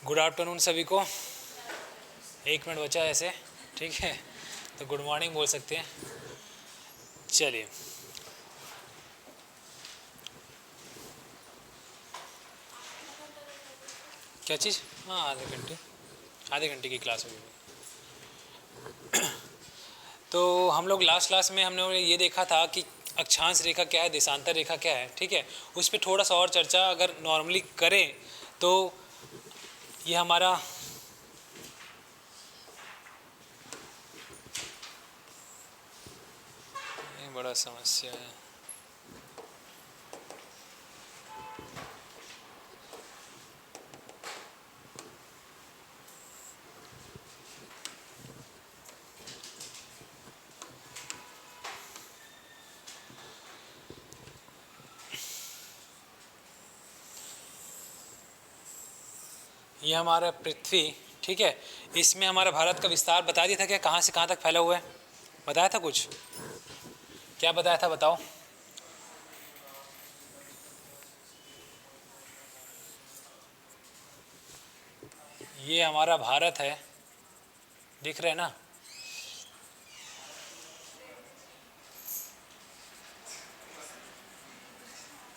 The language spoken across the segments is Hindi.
गुड आफ्टरनून सभी को। 1 मिनट बचा है ऐसे, ठीक है, तो गुड मॉर्निंग बोल सकते हैं। चलिए, क्या चीज़? हाँ, आधे घंटे की क्लास होगी। तो हम लोग लास्ट क्लास में हमने ये देखा था कि अक्षांश रेखा क्या है, देशांतर रेखा क्या है, ठीक है। उस पर थोड़ा सा और चर्चा अगर नॉर्मली करें तो ये हमारा बड़ा समस्या है। ये हमारा पृथ्वी, ठीक है, इसमें हमारा भारत का विस्तार बता दिया था क्या, कहाँ से कहाँ तक फैला हुआ है, बताया था कुछ? क्या बताया था बताओ? ये हमारा भारत है, दिख रहे हैं ना?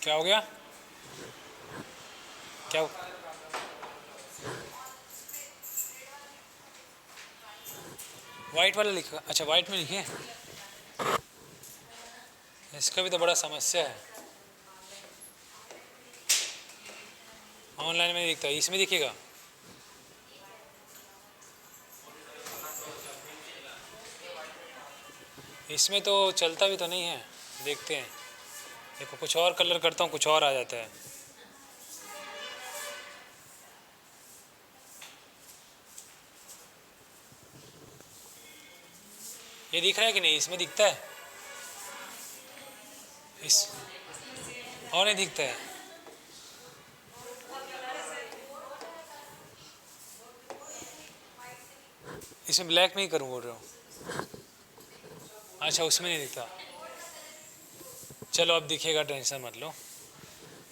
क्या हो गया? क्या वाइट वाला लिखा? अच्छा, वाइट में लिखिए। इसका भी तो बड़ा समस्या है, ऑनलाइन में नहीं दिखता, इसमें दिखेगा। इसमें तो चलता भी तो नहीं है, देखते हैं। देखो, कुछ और कलर करता हूँ, कुछ और आ जाता है। ये दिख रहा है कि नहीं? इसमें दिखता है, इस और नहीं दिखता है। इसमें ब्लैक में ही करूँ बोल रहा हूँ। अच्छा, उसमें नहीं दिखता। चलो अब दिखेगा, टेंशन मत लो।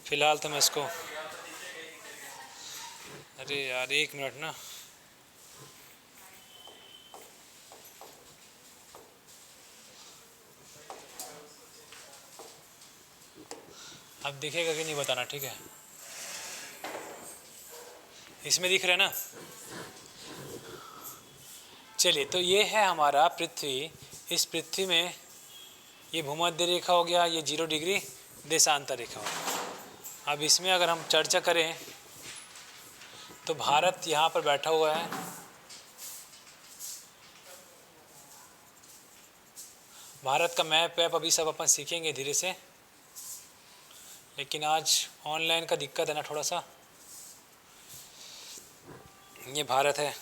फिलहाल तो मैं इसको, अरे यार 1 मिनट ना, अब दिखेगा कि नहीं बताना, ठीक है। इसमें दिख रहा है ना? चलिए, तो ये है हमारा पृथ्वी। इस पृथ्वी में ये भूमध्य रेखा हो गया, ये 0 डिग्री देशांतर रेखा हो गया। अब इसमें अगर हम चर्चा करें तो भारत यहाँ पर बैठा हुआ है, भारत का मैप वैप अभी सब अपन सीखेंगे धीरे से, लेकिन आज ऑनलाइन का दिक्कत है ना थोड़ा सा। ये भारत है,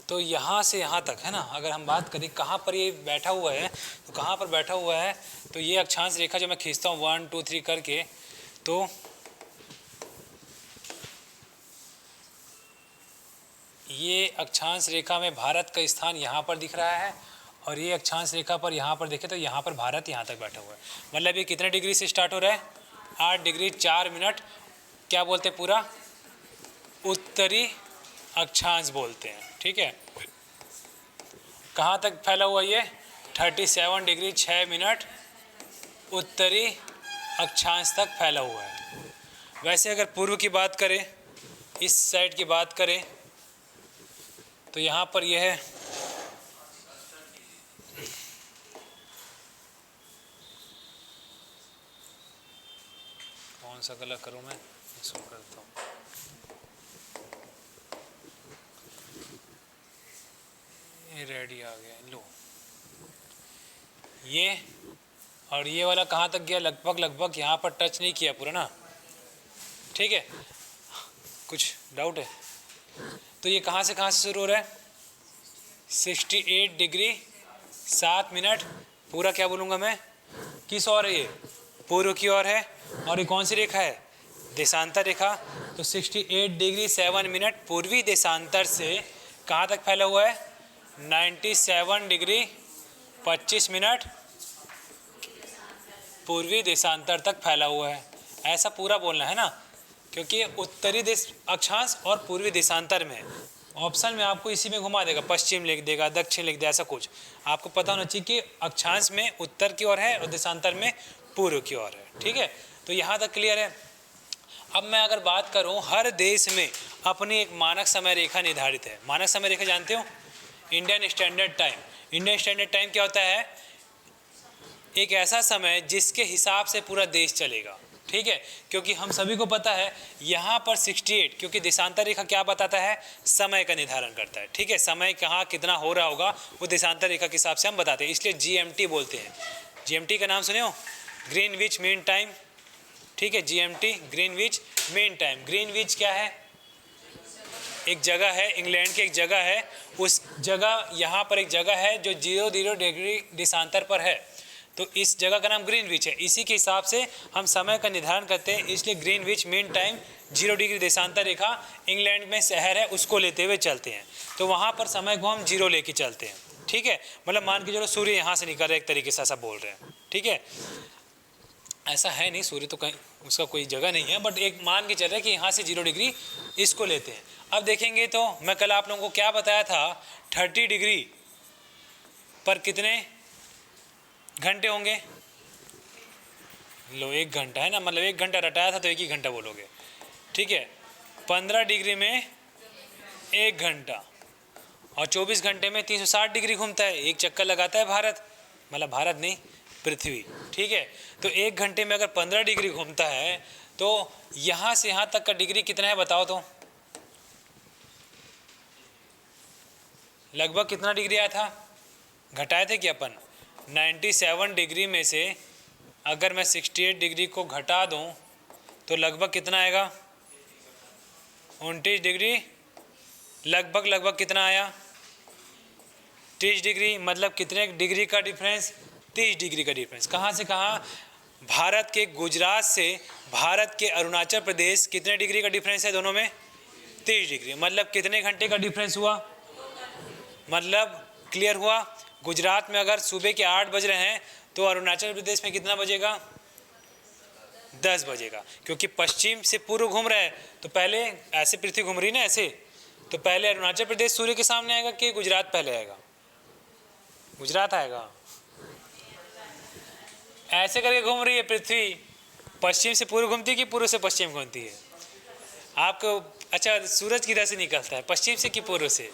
तो यहाँ से यहाँ तक है ना। अगर हम बात करें कहाँ पर ये बैठा हुआ है, तो कहाँ पर बैठा हुआ है, तो ये अक्षांश रेखा जो मैं खींचता हूँ 1 2 3 करके, तो ये अक्षांश रेखा में भारत का स्थान यहाँ पर दिख रहा है, और ये अक्षांश रेखा पर यहाँ पर देखें तो यहाँ पर भारत यहाँ तक बैठा हुआ है। मतलब ये कितने डिग्री से स्टार्ट हो रहा है? 8 डिग्री 4 मिनट, क्या बोलते हैं, पूरा उत्तरी अक्षांश बोलते हैं, ठीक है। कहाँ तक फैला हुआ ये? 37 डिग्री 6 मिनट उत्तरी अक्षांश तक फैला हुआ है। वैसे अगर पूर्व की बात करें, इस साइड की बात करें, तो यहाँ पर यह है, कौन सा कलर करूँ मैं, इसको करता हूँ। ये रेडी आ गया, लो। ये और ये वाला कहाँ तक गया? लगभग यहाँ पर टच नहीं किया पूरा ना, ठीक है। कुछ डाउट है? तो ये कहाँ से शुरू हो रहा है? 68 डिग्री 7 मिनट, पूरा क्या बोलूँगा मैं, किस ओर है ये? पूर्व की ओर है। और ये कौन सी रेखा है? देशांतर रेखा। तो 68 डिग्री 7 मिनट पूर्वी देशांतर से कहाँ तक फैला हुआ है? 97 डिग्री 25 मिनट पूर्वी देशांतर तक फैला हुआ है, ऐसा पूरा बोलना है ना, क्योंकि उत्तरी देश अक्षांश और पूर्वी देशांतर में। ऑप्शन में आपको इसी में घुमा देगा, पश्चिम लिख देगा, दक्षिण लिख देगा, ऐसा कुछ आपको पता होना चाहिए कि अक्षांश में उत्तर की ओर है और देशांतर में पूर्व की ओर है। ठीक है, तो यहाँ तक क्लियर है। अब मैं अगर बात करूँ, हर देश में अपनी एक मानक समय रेखा निर्धारित है। मानक समय रेखा जानते हो, Indian standard time. Indian standard time क्या होता है? एक ऐसा समय जिसके हिसाब से पूरा देश चलेगा। ठीक है, क्योंकि हम सभी को पता है यहाँ पर 68, क्योंकि देशांतर रेखा क्या बताता है? समय का निर्धारण करता है। ठीक है, समय कहाँ कितना हो रहा होगा वो देशांतर रेखा के हिसाब से हम बताते हैं, इसलिए GMT बोलते हैं। GMT का नाम सुने हो? Greenwich mean time. ठीक है, GMT Greenwich mean time. Greenwich क्या है? एक जगह है, इंग्लैंड की एक जगह है, उस जगह यहाँ पर एक जगह है जो 00 डिग्री देशांतर पर है, तो इस जगह का नाम ग्रीनविच है। इसी के हिसाब से हम समय का निर्धारण करते हैं, इसलिए ग्रीनविच मीन टाइम 0 डिग्री देशांतर रेखा इंग्लैंड में शहर है उसको लेते हुए चलते हैं, तो वहाँ पर समय को हम 0 लेके चलते हैं। ठीक है, मतलब मान के चलो सूर्य यहाँ से निकल रहा है, एक तरीके से ऐसा बोल रहे हैं। ठीक है, ऐसा है नहीं, सूर्य तो कहीं उसका कोई जगह नहीं है, बट एक मान के चल रहे हैं कि यहाँ से 0 डिग्री इसको लेते हैं। अब देखेंगे तो मैं कल आप लोगों को क्या बताया था, 30 डिग्री पर कितने घंटे होंगे? लो 1 घंटा है ना, मतलब 1 घंटा रटाया था तो 1 ही घंटा बोलोगे। ठीक है, 15 डिग्री में 1 घंटा, और 24 घंटे में 360 डिग्री घूमता है, एक चक्कर लगाता है भारत, मतलब भारत नहीं पृथ्वी। ठीक है, तो 1 घंटे में अगर 15 डिग्री घूमता है तो यहाँ से यहाँ तक का डिग्री कितना है बताओ तो? लगभग कितना डिग्री आया था? घटाए थे कि अपन 97 डिग्री में से अगर मैं 68 डिग्री को घटा दूं तो लगभग कितना आएगा? 29 डिग्री। लगभग कितना आया? 30 डिग्री। मतलब कितने डिग्री का डिफरेंस? 30 डिग्री का डिफरेंस। कहाँ से कहाँ? भारत के गुजरात से भारत के अरुणाचल प्रदेश कितने डिग्री का डिफरेंस है दोनों में? 30 डिग्री। मतलब कितने घंटे का डिफरेंस हुआ? मतलब क्लियर हुआ? गुजरात में अगर सुबह के 8 बज रहे हैं तो अरुणाचल प्रदेश में कितना बजेगा? 10 बजेगा, क्योंकि पश्चिम से पूर्व घूम रहा है, तो पहले ऐसे पृथ्वी घूम रही ना ऐसे, तो पहले अरुणाचल प्रदेश सूर्य के सामने आएगा कि गुजरात पहले आएगा? गुजरात आएगा। ऐसे करके घूम रही है पृथ्वी, पश्चिम से पूर्व घूमती है कि पूर्व से पश्चिम घूमती है? आपको अच्छा, सूरज किधर से निकलता है, पश्चिम से कि पूर्व से?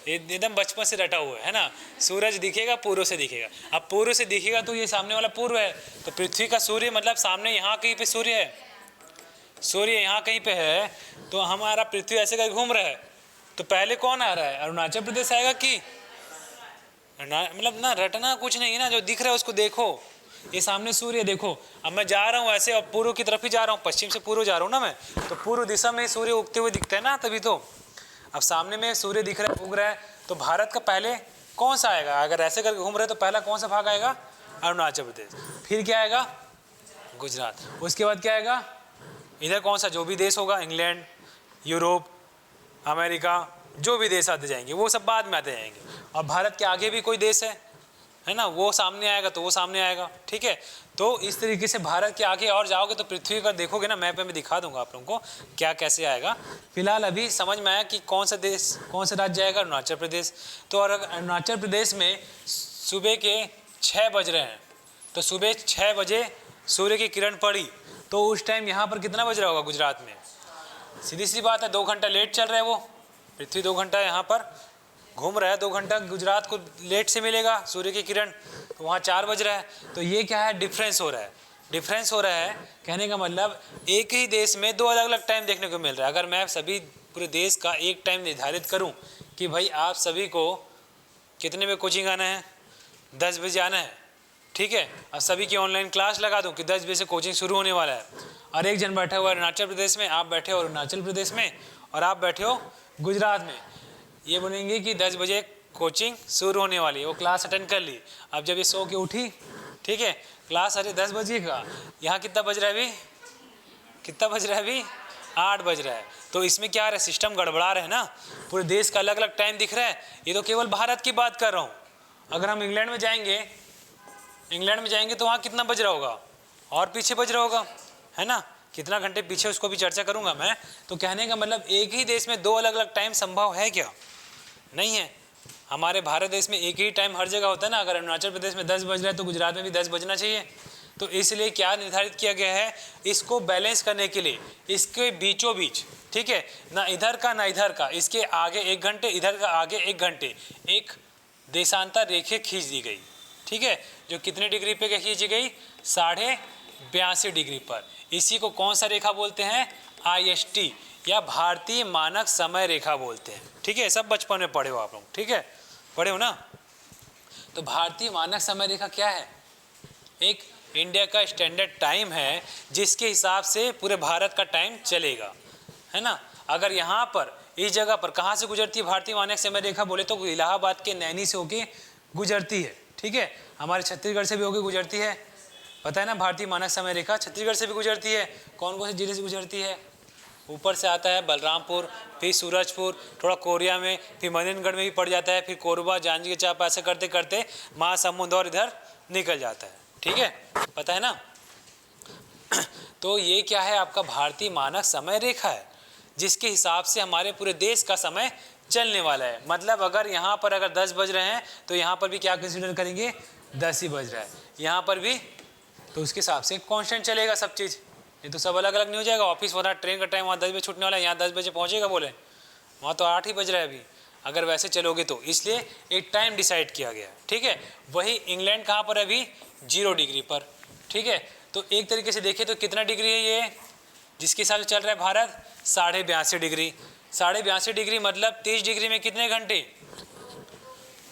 एकदम बचपन से रटा हुआ है ना, सूरज दिखेगा पूर्व से दिखेगा। अब पूर्व से दिखेगा तो ये सामने वाला पूर्व है, तो पृथ्वी का सूर्य मतलब सामने यहाँ कहीं पे सूर्य है, सूर्य यहाँ कहीं पे है, तो हमारा पृथ्वी ऐसे करके घूम रहा है, तो पहले कौन आ रहा है? अरुणाचल प्रदेश आएगा कि मतलब ना रटना कुछ नहीं है ना, जो दिख रहा है उसको देखो। ये सामने सूर्य देखो, अब मैं जा रहा हूँ ऐसे, अब पूर्व की तरफ ही जा रहा हूँ, पश्चिम से पूर्व जा रहा हूँ ना मैं, तो पूर्व दिशा में सूर्य उगते हुए दिखता है ना, तभी तो। अब सामने में सूर्य दिख रहा है, उग रहा है, तो भारत का पहले कौन सा आएगा? अगर ऐसे करके घूम रहे तो पहला कौन सा भाग आएगा? अरुणाचल प्रदेश। फिर क्या आएगा? गुजरात। उसके बाद क्या आएगा? इधर कौन सा जो भी देश होगा, इंग्लैंड, यूरोप, अमेरिका, जो भी देश आते जाएंगे वो सब बाद में आते जाएंगे। और भारत के आगे भी कोई देश है ना, वो सामने आएगा तो वो सामने आएगा। ठीक है, तो इस तरीके से भारत के आगे और जाओगे तो पृथ्वी का देखोगे ना, मैप में दिखा दूंगा आप लोगों को क्या कैसे आएगा। फिलहाल अभी समझ में आया कि कौन सा देश, कौन सा राज्य आएगा? अरुणाचल प्रदेश। तो और अरुणाचल प्रदेश में सुबह के 6 बज रहे हैं, तो सुबह 6 बजे सूर्य की किरण पड़ी, तो उस टाइम यहाँ पर कितना बज रहा होगा गुजरात में? सीधी सी बात है, 2 घंटा लेट चल रहा है वो, पृथ्वी 2 घंटा यहाँ पर घूम रहा है, 2 घंटा गुजरात को लेट से मिलेगा सूर्य की किरण, तो वहाँ 4 बज रहा है। तो ये क्या है? डिफरेंस हो रहा है। डिफरेंस हो रहा है कहने का मतलब एक ही देश में 2 अलग अलग टाइम देखने को मिल रहा है। अगर मैं सभी पूरे देश का एक टाइम निर्धारित करूं कि भाई आप सभी को कितने बजे कोचिंग आना है? 10 बजे आना है। ठीक है, अब सभी की ऑनलाइन क्लास लगा दूं कि 10 बजे से कोचिंग शुरू होने वाला है, और एक जन बैठा हुआ है अरुणाचल प्रदेश में, आप बैठे हो अरुणाचल प्रदेश में और आप बैठे हो गुजरात में, ये बोलेंगे कि 10 बजे कोचिंग शुरू होने वाली है, वो क्लास अटेंड कर ली। अब जब ये सो के उठी, ठीक है, क्लास अरे 10 बजे का, यहाँ कितना बज रहा है अभी? कितना बज रहा है अभी? 8 बज रहा है। तो इसमें क्या है? सिस्टम गड़बड़ा रहा है ना, पूरे देश का अलग अलग टाइम दिख रहा है। ये तो केवल भारत की बात कर रहा हूँ। अगर हम इंग्लैंड में जाएंगे तो वहाँ कितना बज रहा होगा? और पीछे बज रहा होगा, है ना, कितना घंटे पीछे उसको भी चर्चा करूंगा मैं। तो कहने का मतलब एक ही देश में दो अलग अलग टाइम संभव है क्या? नहीं है। हमारे भारत देश में एक ही टाइम हर जगह होता है ना। अगर अरुणाचल प्रदेश में 10 बज रहा है तो गुजरात में भी 10 बजना चाहिए। तो इसलिए क्या निर्धारित किया गया है, इसको बैलेंस करने के लिए इसके बीचों बीच, ठीक है, ना इधर का ना इधर का, इसके आगे 1 घंटे, इधर का आगे 1 घंटे, एक देशांतर रेखा खींच दी गई, ठीक है, जो कितने डिग्री पे खींची गई, 82.5 डिग्री पर। इसी को कौन सा रेखा बोलते हैं, IST या भारतीय मानक समय रेखा बोलते हैं, ठीक है। सब बचपन में पढ़े हो आप लोग, ठीक है, पढ़े हो ना। तो भारतीय मानक समय रेखा क्या है, एक इंडिया का स्टैंडर्ड टाइम है जिसके हिसाब से पूरे भारत का टाइम चलेगा, है ना। अगर यहाँ पर इस जगह पर कहाँ से गुजरती है भारतीय मानक समय रेखा बोले तो इलाहाबाद के नैनी से होके गुजरती है, ठीक है। हमारे छत्तीसगढ़ से भी होके गुजरती है, पता है ना, भारतीय मानक समय रेखा छत्तीसगढ़ से भी गुजरती है। कौन कौन से जिले से गुजरती है, ऊपर से आता है बलरामपुर, फिर सूरजपुर, थोड़ा कोरिया में, फिर मदनगढ़ में भी पड़ जाता है, फिर कोरबा, जांजगीर चांपा, ऐसे करते करते महासमुंद और इधर निकल जाता है, ठीक है, पता है ना। तो ये क्या है, आपका भारतीय मानक समय रेखा है जिसके हिसाब से हमारे पूरे देश का समय चलने वाला है। मतलब अगर यहाँ पर अगर 10 बज रहे हैं तो यहाँ पर भी क्या कंसिडर करेंगे, 10 ही बज रहा है, यहाँ पर भी, तो उसके हिसाब से कांस्टेंट चलेगा सब चीज़। ये तो सब अलग अलग नहीं हो जाएगा। ऑफिस वाला ट्रेन का टाइम वहाँ 10 बजे छूटने वाला है, यहाँ 10 बजे पहुँचेगा बोले, वहाँ तो 8 ही बज रहा है अभी, अगर वैसे चलोगे तो। इसलिए एक टाइम डिसाइड किया गया, ठीक है। वही इंग्लैंड कहाँ पर है अभी, 0 डिग्री पर, ठीक है। तो एक तरीके से देखें तो कितना डिग्री है ये, जिसके हिसाब से चल रहा है भारत, 82.5 डिग्री। 82.5 डिग्री मतलब 30 डिग्री में कितने घंटे,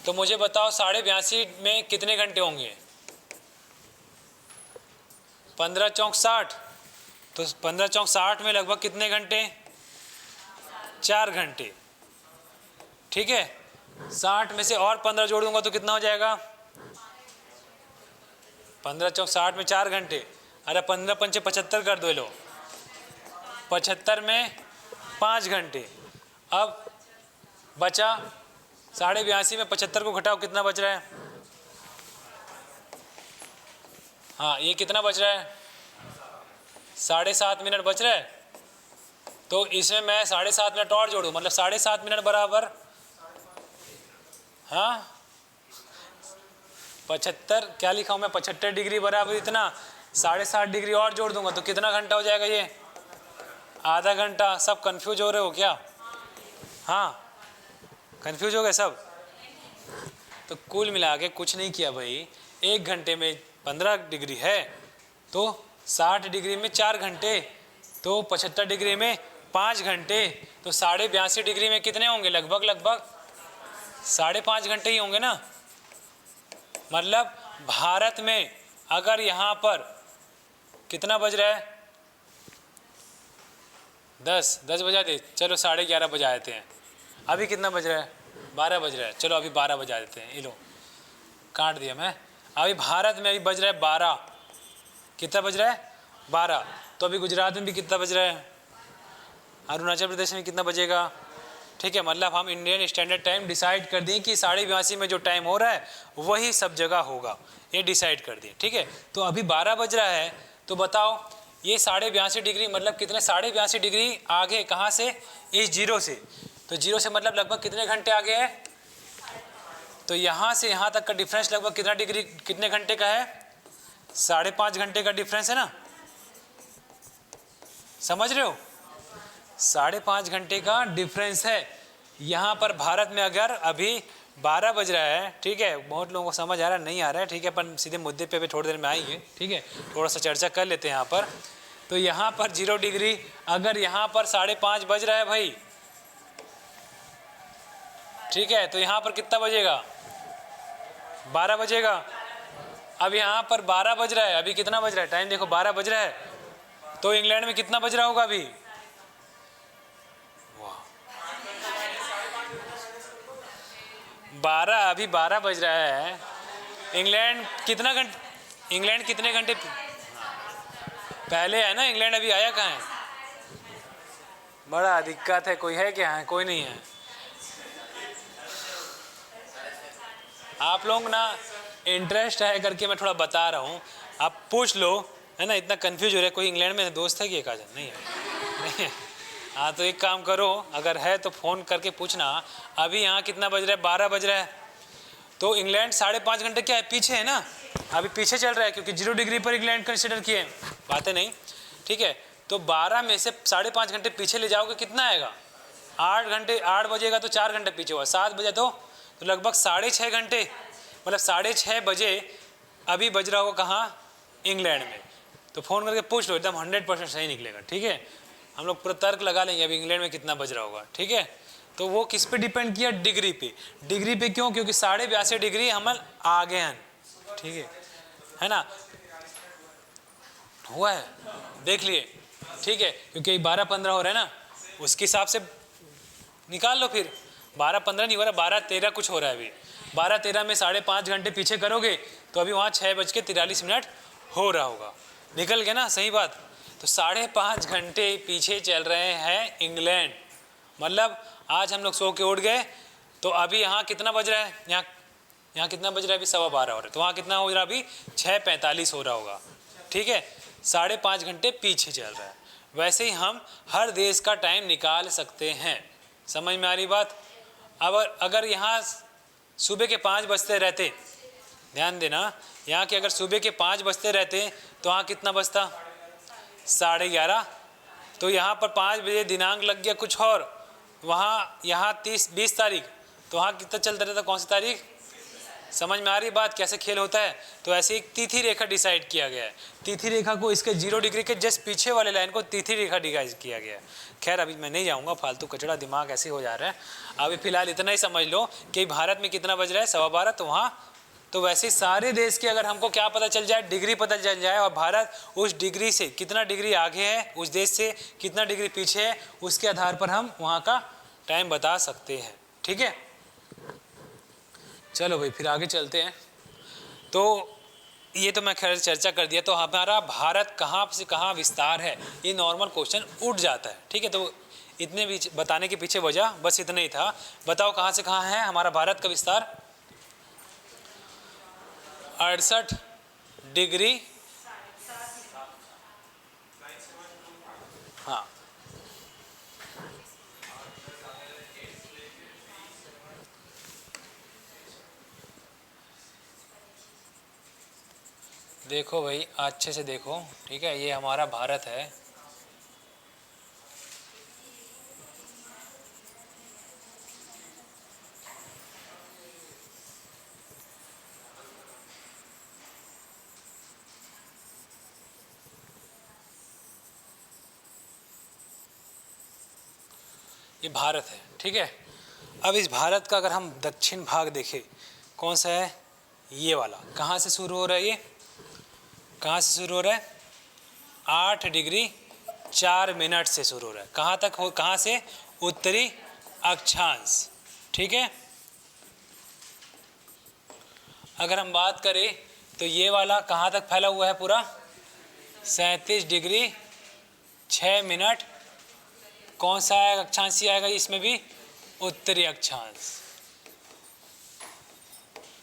तो मुझे बताओ 82.5 में कितने घंटे होंगे, 15 चौक 60, तो 15 चौक 60 में लगभग कितने घंटे, 4 घंटे, ठीक है। 60 में से और 15 जोड़ दूंगा तो कितना हो जाएगा, 15 चौक 60 में 4 घंटे, अरे 15 पंचे 75 कर दो लो, 75 में 5 घंटे। अब बचा 82.5 में 75 को घटाओ, कितना बच रहा है, हाँ ये कितना बच रहा है, 7.5 मिनट बच रहा है। तो इसमें मैं 7.5 मिनट और जोड़ूँ, मतलब 7.5 मिनट बराबर, हाँ 75, क्या लिखा हूँ मैं, 75 डिग्री बराबर इतना, 7.5 डिग्री और जोड़ दूंगा तो कितना घंटा हो जाएगा, ये आधा घंटा। सब कंफ्यूज हो रहे हो क्या, हाँ कंफ्यूज हो गए सब। तो कुल मिला के कुछ नहीं किया भाई, 1 घंटे में 15 डिग्री है तो 60 डिग्री में 4 घंटे, तो 75 डिग्री में 5 घंटे, तो 82.5 डिग्री में कितने होंगे, लगभग 5.5 घंटे ही होंगे ना। मतलब भारत में अगर यहाँ पर कितना बज रहा है, 10 बजा दे, चलो 11:30 बजा देते हैं। अभी कितना बज रहा है, 12 बज रहा है, चलो अभी 12 बजा देते हैं, ये लो काट दिया मैं। अभी भारत में अभी बज रहा है 12, कितना बज रहा है 12, तो अभी गुजरात में भी कितना बज रहा है, अरुणाचल प्रदेश में कितना बजेगा, ठीक है। मतलब हम इंडियन स्टैंडर्ड टाइम डिसाइड कर दें कि 82.5 में जो टाइम हो रहा है वही सब जगह होगा, ये डिसाइड कर दें, ठीक है। तो अभी 12 बज रहा है, तो बताओ ये 82.5 डिग्री मतलब कितने, 82.5 डिग्री आगे कहाँ से, इस 0 से, तो 0 से मतलब लगभग कितने घंटे आगे है, तो यहाँ से यहाँ तक का डिफरेंस लगभग कितना डिग्री, कितने घंटे का है, 5.5 घंटे का डिफरेंस है ना, समझ रहे हो, 5.5 घंटे का डिफरेंस है। यहाँ पर भारत में अगर अभी 12 बज रहा है, ठीक है, बहुत लोगों को समझ आ रहा है, नहीं आ रहा है, ठीक है, अपन सीधे मुद्दे पे भी थोड़ी देर में आएंगे, ठीक है, थोड़ा सा चर्चा कर लेते हैं यहाँ पर। तो यहाँ पर 0 डिग्री, अगर यहाँ पर 5.5 बज रहा है भाई, ठीक है, तो यहाँ पर कितना बजेगा, 12 बजेगा। अब यहाँ पर 12 बज रहा है, अभी कितना बज रहा है, टाइम देखो 12 बज रहा है, तो इंग्लैंड में कितना बज रहा होगा अभी, 12, अभी 12 बज रहा है। इंग्लैंड कितना घंटे, इंग्लैंड कितने घंटे पहले है ना, इंग्लैंड अभी आया कहाँ है, बड़ा दिक्कत है, कोई है क्या है, कोई नहीं है। आप लोग ना इंटरेस्ट है करके मैं थोड़ा बता रहा हूँ, आप पूछ लो है ना, इतना कंफ्यूज हो रहा है। कोई इंग्लैंड में दोस्त है कि एक आजा? नहीं है, नहीं है। हाँ तो एक काम करो, अगर है तो फ़ोन करके पूछना। अभी यहाँ कितना बज रहा है? 12 बज रहा है। तो इंग्लैंड 5.5 घंटे क्या है, पीछे है ना, अभी पीछे चल रहा है, क्योंकि 0 डिग्री पर इंग्लैंड कंसिडर किए, बातें नहीं, ठीक है। तो 12 में से 5.5 घंटे पीछे ले जाओगे, कितना आएगा? 8 घंटे। 8 बजेगा तो 4 घंटे पीछे हुआ, 7 बजे तो लगभग 6.5 घंटे, मतलब 6.5 बजे अभी बज रहा होगा कहाँ? इंग्लैंड में। तो फ़ोन करके पूछ लो, एकदम 100% सही निकलेगा, ठीक है। हम लोग पूरा तर्क लगा लेंगे अभी इंग्लैंड में कितना बज रहा होगा, ठीक है। तो वो किस पे डिपेंड किया? डिग्री पे। डिग्री पे क्यों? क्योंकि 82.5 डिग्री हम आगे हैं, ठीक है ना, हुआ है, देख लिए, ठीक है। क्योंकि 12-15 हो रहा है ना, उसके हिसाब से निकाल लो फिर। 12-15 नहीं हो रहा, 12-13 कुछ हो रहा है अभी। 12-13 में 5.5 घंटे पीछे करोगे तो अभी वहाँ 6:43 हो रहा होगा, निकल गया ना, सही बात। तो 5.5 घंटे पीछे चल रहे हैं इंग्लैंड, मतलब आज हम लोग सो के उठ गए तो अभी यहाँ कितना बज रहा है? यहाँ कितना बज रहा है? अभी 12:15 हो रहा है, तो वहाँ कितना हो रहा है? अभी 6:45 हो रहा होगा, ठीक है। 5.5 घंटे पीछे चल रहा है। वैसे ही हम हर देश का टाइम निकाल सकते हैं, समझ में आ रही बात? अब अगर यहाँ सुबह के 5 बजते रहते, ध्यान देना, यहाँ के अगर सुबह के 5 बजते रहते तो वहाँ कितना बजता? 11:30। तो यहाँ पर 5 बजे दिनांक लग गया कुछ और, वहाँ यहाँ 20 तारीख, तो वहाँ कितना चलता रहता? कौन सी तारीख? समझ में आ रही बात कैसे खेल होता है? तो ऐसे एक तिथि रेखा डिसाइड किया गया है। तिथि रेखा को इसके 0 डिग्री के जस्ट पीछे वाले लाइन को तिथि रेखा डिसाइड किया गया है। खैर अभी मैं नहीं जाऊँगा, फालतू कचड़ा, दिमाग ऐसे हो जा रहा है। अभी फिलहाल इतना ही समझ लो कि भारत में कितना बज रहा है? 12:15। तो वहाँ तो वैसे सारे देश के अगर हमको क्या पता चल जाए? डिग्री पता चल जाए, और भारत उस डिग्री से कितना डिग्री आगे है, उस देश से कितना डिग्री पीछे है, उसके आधार पर हम वहाँ का टाइम बता सकते हैं, ठीक है। चलो भाई फिर आगे चलते हैं। तो ये तो मैं खैर चर्चा कर दिया। तो हमारा भारत कहाँ से कहाँ विस्तार है, ये नॉर्मल क्वेश्चन उठ जाता है, ठीक है। तो इतने भी बताने के पीछे वजह बस इतना ही था। बताओ कहाँ से कहाँ है हमारा भारत का विस्तार? 68 डिग्री, हाँ, देखो भाई अच्छे से देखो, ठीक है। ये हमारा भारत है, ये भारत है, ठीक है। अब इस भारत का अगर हम दक्षिण भाग देखें, कौन सा है? ये वाला। कहाँ से शुरू हो रहा है? ये कहाँ से शुरू हो रहा है? 8 डिग्री 4 मिनट से शुरू हो रहा है। कहाँ तक हो? कहाँ से? उत्तरी अक्षांश, ठीक है। अगर हम बात करें तो ये वाला कहाँ तक फैला हुआ है? पूरा 37 डिग्री 6 मिनट। कौन सा अक्षांश आएगा इसमें भी? उत्तरी अक्षांश,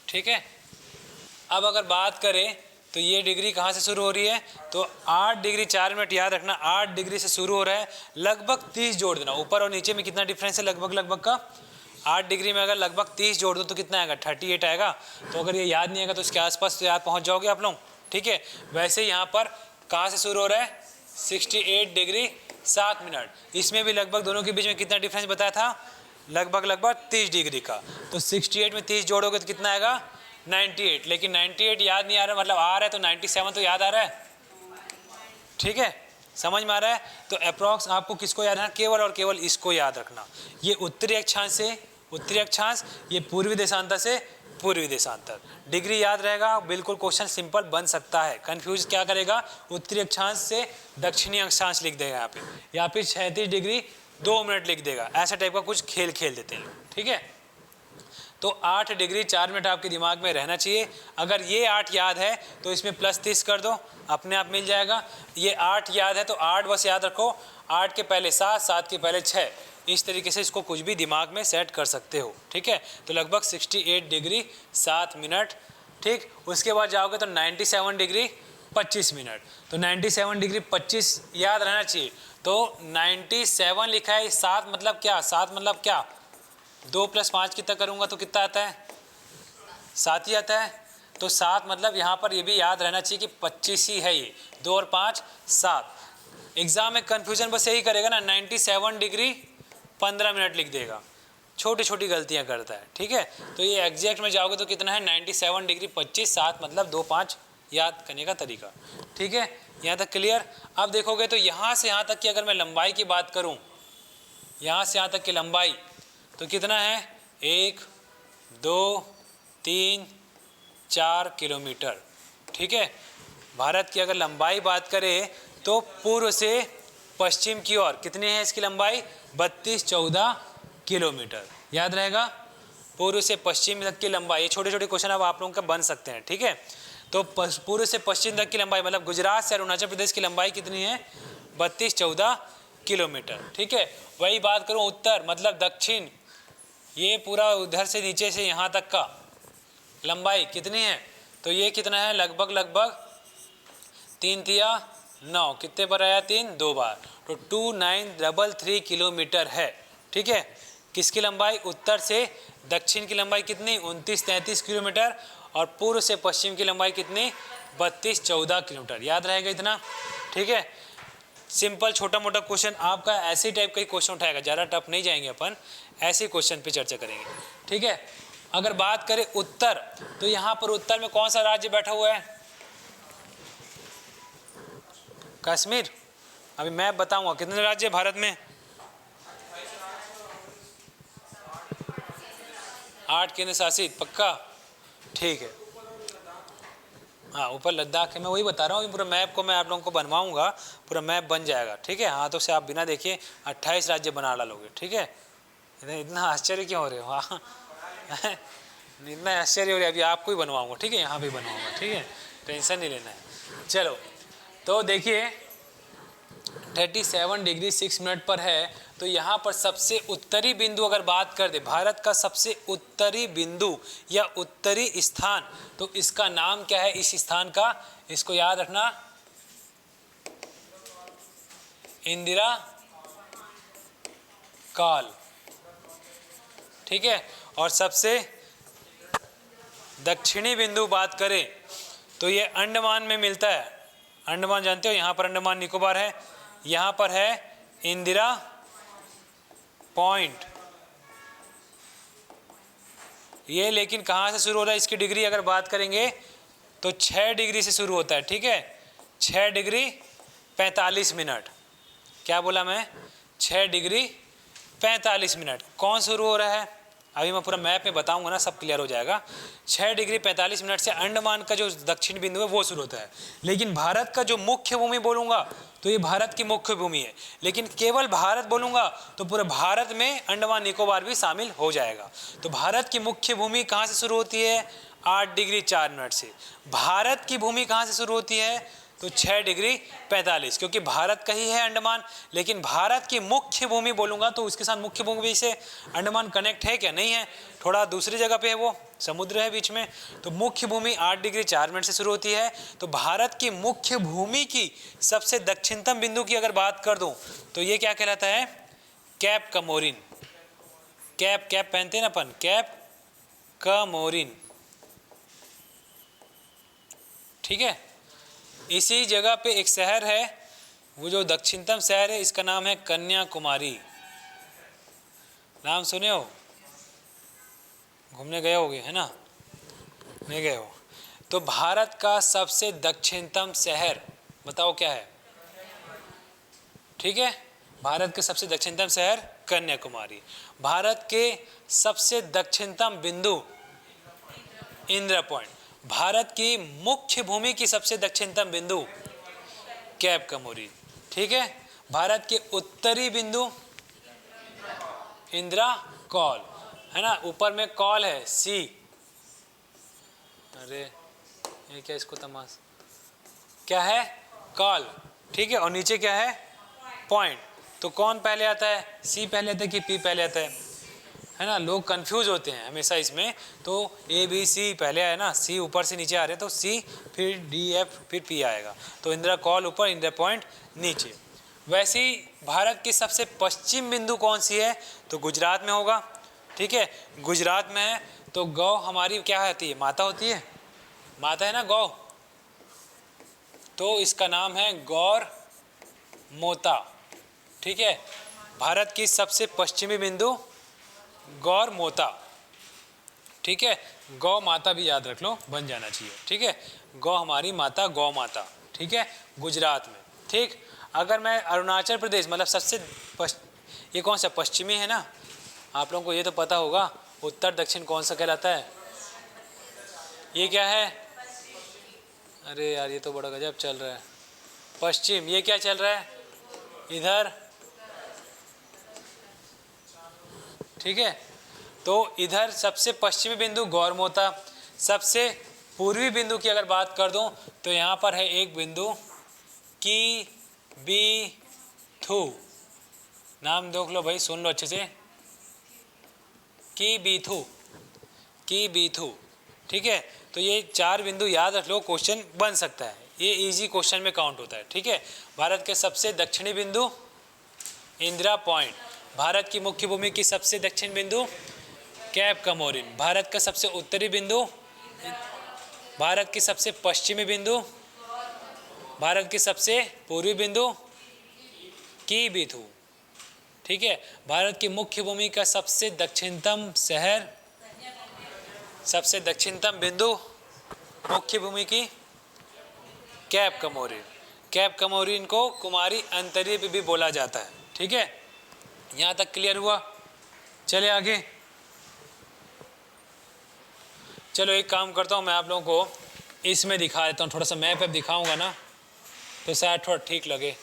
ठीक है। अब अगर बात करें तो ये डिग्री कहाँ से शुरू हो रही है? तो 8 डिग्री 4 मिनट, याद रखना 8 डिग्री से शुरू हो रहा है। लगभग 30 जोड़ देना, ऊपर और नीचे में कितना डिफरेंस है? लगभग का 8 डिग्री में अगर लगभग 30 जोड़ दो तो कितना आएगा? 38 आएगा। तो अगर ये याद नहीं आएगा तो इसके आसपास तो याद पहुँच जाओगे आप लोग, ठीक है। वैसे ही यहाँ पर कहाँ से शुरू हो रहा है? 68 डिग्री 7 मिनट। इसमें भी लगभग दोनों के बीच में कितना डिफरेंस बताया था? लगभग 30 डिग्री का। तो 68 में 30 जोड़ोगे तो कितना आएगा? 98। लेकिन 98 याद नहीं आ रहा, मतलब आ रहा है तो 97 तो याद आ रहा है, ठीक है। समझ में आ रहा है? तो अप्रॉक्स आपको किसको याद रखना? केवल और केवल इसको याद रखना। ये उत्तरी अक्षांश से उत्तरी अक्षांश, ये पूर्वी देशांतर से पूर्वी देशांतर। डिग्री याद रहेगा, बिल्कुल क्वेश्चन सिंपल बन सकता है। कंफ्यूज क्या करेगा? उत्तरी अक्षांश से दक्षिणी अक्षांश लिख देगा यहाँ पे, या फिर 36 डिग्री 2 मिनट लिख देगा। ऐसा टाइप का कुछ खेल खेल देते हैं, ठीक है। तो 8 डिग्री 4 मिनट आपके दिमाग में रहना चाहिए। अगर ये 8 याद है तो इसमें +30 कर दो, अपने आप मिल जाएगा। ये 8 याद है तो 8 बस याद रखो, 8 के पहले 7, 7 के पहले 6, इस तरीके से इसको कुछ भी दिमाग में सेट कर सकते हो, ठीक है। तो लगभग 68 डिग्री 7 मिनट, ठीक। उसके बाद जाओगे तो 97 डिग्री 25 मिनट। तो 97 डिग्री 25 याद रहना चाहिए। तो 97 लिखा है, 7 मतलब क्या, 7 मतलब क्या, 2 + 5 कितना करूँगा तो कितना आता है, 7 ही आता है। तो 7 मतलब यहाँ पर ये भी याद रहना चाहिए कि 25 ही है ये, 2 और 5 7। एग्जाम में कन्फ्यूजन बस यही करेगा ना, 97 डिग्री 15 मिनट लिख देगा, छोटी छोटी गलतियाँ करता है, ठीक है। तो ये एग्जैक्ट में जाओगे तो कितना है, 97 डिग्री 25, 7 मतलब 2 5 याद करने का तरीका, ठीक है। यहाँ तक क्लियर। अब देखोगे तो यहाँ से यहाँ तक की अगर मैं लंबाई की बात करूँ, यहाँ से यहाँ तक की लंबाई तो कितना है, 1 2 3 4 किलोमीटर, ठीक है। भारत की अगर लंबाई बात करें तो पूर्व से पश्चिम की ओर कितनी है इसकी लंबाई, 32-14 किलोमीटर, याद रहेगा। पूर्व से पश्चिम तक की लंबाई, ये छोटे छोटे क्वेश्चन अब आप लोगों का बन सकते हैं, ठीक है। तो पूर्व से पश्चिम तक की लंबाई मतलब गुजरात से अरुणाचल प्रदेश की लंबाई कितनी है, 32-14 किलोमीटर, ठीक है। वही बात करूं उत्तर मतलब दक्षिण, ये पूरा उधर से नीचे से यहाँ तक का लंबाई कितनी है, तो ये कितना है, लगभग 3 तिया 9, कितने पर आया 3 2 बार, तो 2933 किलोमीटर है, ठीक है। किसकी लंबाई, उत्तर से दक्षिण की लंबाई कितनी, 29-33 किलोमीटर, और पूर्व से पश्चिम की लंबाई कितनी, 32-14 किलोमीटर, याद रहेगा इतना, ठीक है। सिंपल छोटा मोटा क्वेश्चन आपका ऐसे टाइप का ही क्वेश्चन उठाएगा, ज़्यादा टफ नहीं जाएंगे अपन, ऐसे क्वेश्चन पे चर्चा करेंगे, ठीक है। अगर बात करें उत्तर, तो यहाँ पर उत्तर में कौन सा राज्य बैठा हुआ है, कश्मीर। अभी मैं बताऊंगा कितने राज्य भारत में, 8 केंद्र शासित, पक्का, ठीक है। हाँ ऊपर लद्दाख है, मैं वही बता रहा हूँ, पूरा मैप को मैं आप लोगों को बनवाऊंगा, पूरा मैप बन जाएगा, ठीक है। हाथों से आप बिना देखे 28 राज्य बना डालोगे, ठीक है। इतना आश्चर्य क्यों हो रहे हो, हाँ इतना आश्चर्य हो रहा है, अभी आपको ही बनवाऊंगा, ठीक है, यहाँ भी बनवाऊंगा, ठीक है, टेंशन नहीं लेना है। चलो तो देखिए 37 डिग्री 6 मिनट पर है, तो यहाँ पर सबसे उत्तरी बिंदु अगर बात कर दे, भारत का सबसे उत्तरी बिंदु या उत्तरी स्थान, तो इसका नाम क्या है इस स्थान का, इसको याद रखना, इंदिरा काल, ठीक है। और सबसे दक्षिणी बिंदु बात करें तो ये अंडमान में मिलता है, अंडमान जानते हो, यहाँ पर अंडमान निकोबार है, यहाँ पर है इंदिरा पॉइंट, ये लेकिन कहाँ से शुरू हो रहा है, इसकी डिग्री अगर बात करेंगे तो 6 डिग्री से शुरू होता है, ठीक है, 6 डिग्री 45 मिनट, क्या बोला मैं, 6 डिग्री 45 मिनट, कौन शुरू हो रहा है, अभी मैं पूरा मैप में बताऊंगा ना, सब क्लियर हो जाएगा। 6 डिग्री 45 मिनट से अंडमान का जो दक्षिण बिंदु है वो शुरू होता है, लेकिन भारत का जो मुख्य भूमि बोलूंगा तो ये भारत की मुख्य भूमि है, लेकिन केवल भारत बोलूंगा तो पूरे भारत में अंडमान निकोबार भी शामिल हो जाएगा। तो भारत की मुख्य भूमि कहाँ से शुरू होती है, 8 डिग्री 4 मिनट से। भारत की भूमि कहाँ से शुरू होती है, तो 6 डिग्री 45, क्योंकि भारत का ही है अंडमान, लेकिन भारत की मुख्य भूमि बोलूंगा तो उसके साथ मुख्य भूमि से अंडमान कनेक्ट है क्या, नहीं है, थोड़ा दूसरी जगह पे है, वो समुद्र है बीच में। तो मुख्य भूमि 8 डिग्री 4 मिनट से शुरू होती है। तो भारत की मुख्य भूमि की सबसे दक्षिणतम बिंदु की अगर बात कर दूं तो ये क्या कहलाता है, कैप कमोरिन, कैप कैप पहनते हैं ना अपन, कैप कमोरिन, ठीक है। इसी जगह पे एक शहर है, वो जो दक्षिणतम शहर है इसका नाम है कन्याकुमारी, नाम सुने हो, घूमने गए होगे है ना, नहीं गए हो, तो भारत का सबसे दक्षिणतम शहर बताओ क्या है, ठीक है, भारत के सबसे दक्षिणतम शहर कन्याकुमारी। भारत के सबसे दक्षिणतम बिंदु इंदिरा पॉइंट। भारत की मुख्य भूमि की सबसे दक्षिणतम बिंदु कैप कमोरी, ठीक है। भारत के उत्तरी बिंदु इंदिरा कॉल, है ना, ऊपर में कॉल है सी, अरे ये क्या, इसको तमाश क्या है, कॉल, ठीक है, और नीचे क्या है, पॉइंट। तो कौन पहले आता है, सी पहले आता है कि पी पहले आता है, है ना, लोग कंफ्यूज होते हैं हमेशा इसमें। तो ए बी सी पहले आया ना, सी ऊपर से नीचे आ रहे हैं, तो सी फिर डी एफ फिर पी आएगा। तो इंदिरा कॉल ऊपर, इंदिरा पॉइंट नीचे। वैसे ही भारत की सबसे पश्चिम बिंदु कौन सी है, तो गुजरात में होगा। ठीक है, गुजरात में है। तो गौ हमारी क्या होती है, माता होती है, माता है ना गौ, तो इसका नाम है गौर मोता। ठीक है, भारत की सबसे पश्चिमी बिंदु गौर मोता। ठीक है, गौ माता भी याद रख लो, बन जाना चाहिए। ठीक है, गौ हमारी माता, गौ माता। ठीक है, गुजरात में। ठीक, अगर मैं अरुणाचल प्रदेश मतलब सबसे ये कौन सा पश्चिमी है ना, आप लोगों को ये तो पता होगा, उत्तर दक्षिण कौन सा कहलाता है, ये क्या है, अरे यार ये तो बड़ा गजब चल रहा है, पश्चिम। ये क्या चल रहा है इधर, ठीक है, तो इधर सबसे पश्चिमी बिंदु गौरमोता। सबसे पूर्वी बिंदु की अगर बात कर दूं तो यहाँ पर है एक बिंदु की बी थू, नाम देख लो भाई, सुन लो अच्छे से, की बी थू, की बी थू। ठीक है, तो ये 4 बिंदु याद रख लो, क्वेश्चन बन सकता है, ये इजी क्वेश्चन में काउंट होता है। ठीक है, भारत के सबसे दक्षिणी बिंदु इंदिरा पॉइंट, भारत की मुख्य भूमि की सबसे दक्षिण बिंदु कैप कमोरिन, भारत का सबसे उत्तरी बिंदु, भारत की सबसे पश्चिमी बिंदु, भारत की सबसे पूर्वी बिंदु की बीथू। ठीक है, भारत की मुख्य भूमि का सबसे दक्षिणतम शहर, सबसे दक्षिणतम बिंदु मुख्य भूमि की कैप कमोरिन। कैप कमोरिन को कुमारी अंतरीप भी बोला जाता है। ठीक है, यहाँ तक क्लियर हुआ। चले आगे, चलो एक काम करता हूँ, मैं आप लोगों को इसमें दिखा देता हूँ, थोड़ा सा मैप दिखाऊंगा ना तो शायद थोड़ा ठीक लगे।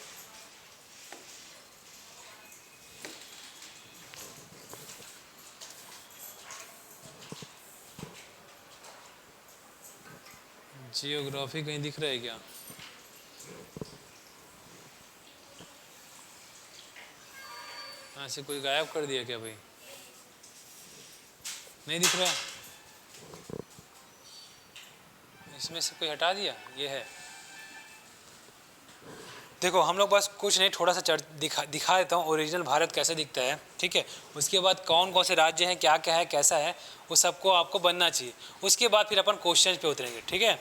जियोग्राफी कहीं दिख रहा है क्या, यहाँ से कोई गायब कर दिया क्या भाई, नहीं दिख रहा है, इसमें से कोई हटा दिया, ये है। देखो हम लोग बस कुछ नहीं, थोड़ा सा दिखा देता हूँ ओरिजिनल भारत कैसे दिखता है। ठीक है, उसके बाद कौन कौन से राज्य हैं, क्या क्या है, कैसा है, वो सबको आपको बनना चाहिए। उसके बाद फिर अपन क्वेश्चन पे उतरेंगे। ठीक है,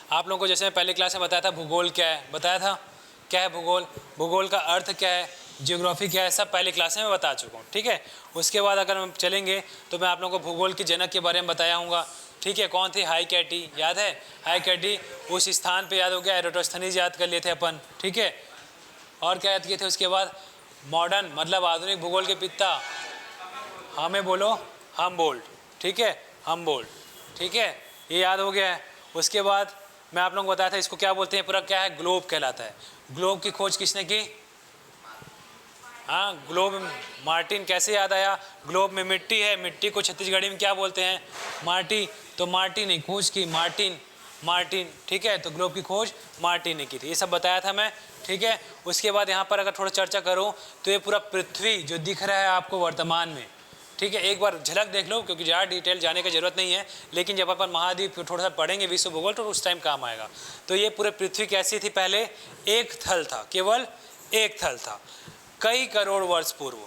आप लोगों को जैसे मैं पहले क्लास में बताया था भूगोल क्या है, बताया था क्या है भूगोल, भूगोल का अर्थ क्या है, जियोग्राफी क्या है, सब पहले क्लास में मैं बता चुका हूँ। ठीक है, उसके बाद अगर हम चलेंगे तो मैं आप लोगों को भूगोल के जनक के बारे में बताया हूँगा। ठीक है, कौन थे, हाईकैटी, याद है हाईकैटी, उस स्थान पे याद हो गया, एरोटोस्थनीज याद कर लिए थे अपन। ठीक है, और क्या याद किए थे उसके बाद, मॉडर्न मतलब आधुनिक भूगोल के पिता, हमें बोलो हमबोल्ट। ठीक है, हमबोल्ट। ठीक है, ये याद हो गया है। उसके बाद मैं आप लोगों को बताया था इसको क्या बोलते हैं, पूरा क्या है, ग्लोब कहलाता है। ग्लोब की खोज किसने की, हाँ ग्लोब मार्टिन। कैसे याद आया, ग्लोब में मिट्टी है, मिट्टी को छत्तीसगढ़ी में क्या बोलते हैं, मार्टी, तो मार्टिन ने खोज की, मार्टिन, मार्टिन। ठीक है, तो ग्लोब की खोज मार्टिन ने की थी, ये सब बताया था मैं। ठीक है, उसके बाद यहाँ पर अगर थोड़ा चर्चा करूँ तो ये पूरा पृथ्वी जो दिख रहा है आपको वर्तमान में, ठीक है, एक बार झलक देख लो, क्योंकि ज़्यादा डिटेल जाने की जरूरत नहीं है, लेकिन जब अपन महाद्वीप थोड़ा सा पढ़ेंगे विश्व भूगोल तो उस टाइम काम आएगा। तो ये पूरे पृथ्वी कैसी थी, पहले एक थल था, केवल एक थल था। कई करोड़ वर्ष पूर्व,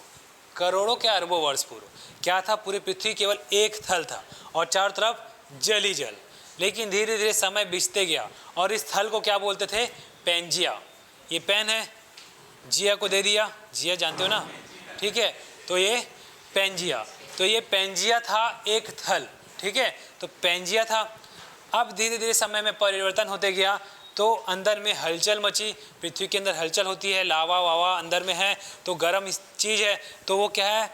करोड़ों के अरबों वर्ष पूर्व क्या था, पूरी पृथ्वी केवल एक थल था और चारों तरफ जल ही जल। लेकिन धीरे धीरे समय बीतते गया और इस थल को क्या बोलते थे, पेंजिया। ये पेन है, जिया को दे दिया, जिया जानते हो ना। ठीक है, तो ये पेंजिया, तो ये पेंजिया था एक थल। ठीक है, तो पेंजिया था। अब धीरे धीरे समय में परिवर्तन होते गया तो अंदर में हलचल मची, पृथ्वी के अंदर हलचल होती है, लावा वावा अंदर में है, तो गर्म चीज़ है, तो वो क्या है,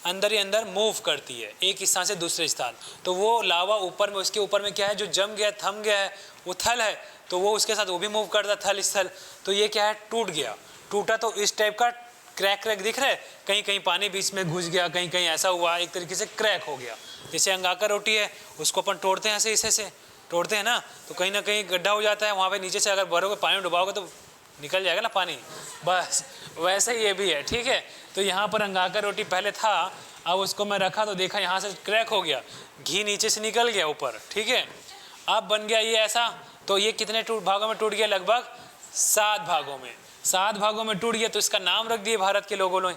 अंदर ही अंदर मूव करती है एक स्थान से दूसरे स्थान। तो वो लावा ऊपर में, उसके ऊपर में क्या है, जो जम गया, थम गया है, वो थल है, तो वो उसके साथ वो भी मूव करता, थल स्थल। तो ये क्या है, टूट गया, टूटा तो इस टाइप का क्रैक क्रैक दिख रहा है, कहीं कहीं पानी बीच में घुस गया, कहीं कहीं ऐसा हुआ, एक तरीके से क्रैक हो गया। जैसे अंगाकर रोटी है, उसको अपन तोड़ते हैं, ऐसे तोड़ते हैं ना, तो कहीं ना कहीं गड्ढा हो जाता है, वहाँ पे नीचे से अगर भरोगे, पानी डुबाओगे तो निकल जाएगा ना पानी, बस वैसे ही ये भी है, ठीक है। तो यहाँ पर अंगाकार रोटी पहले था, अब उसको मैं रखा तो देखा यहाँ से क्रैक हो गया, घी नीचे से निकल गया ऊपर, ठीक है। अब बन गया ये ऐसा, तो ये कितने भागों में टूट गया? लगभग 7 भागों में, 7 भागों में टूट गया। तो इसका नाम रख दिया भारत के लोगों ने,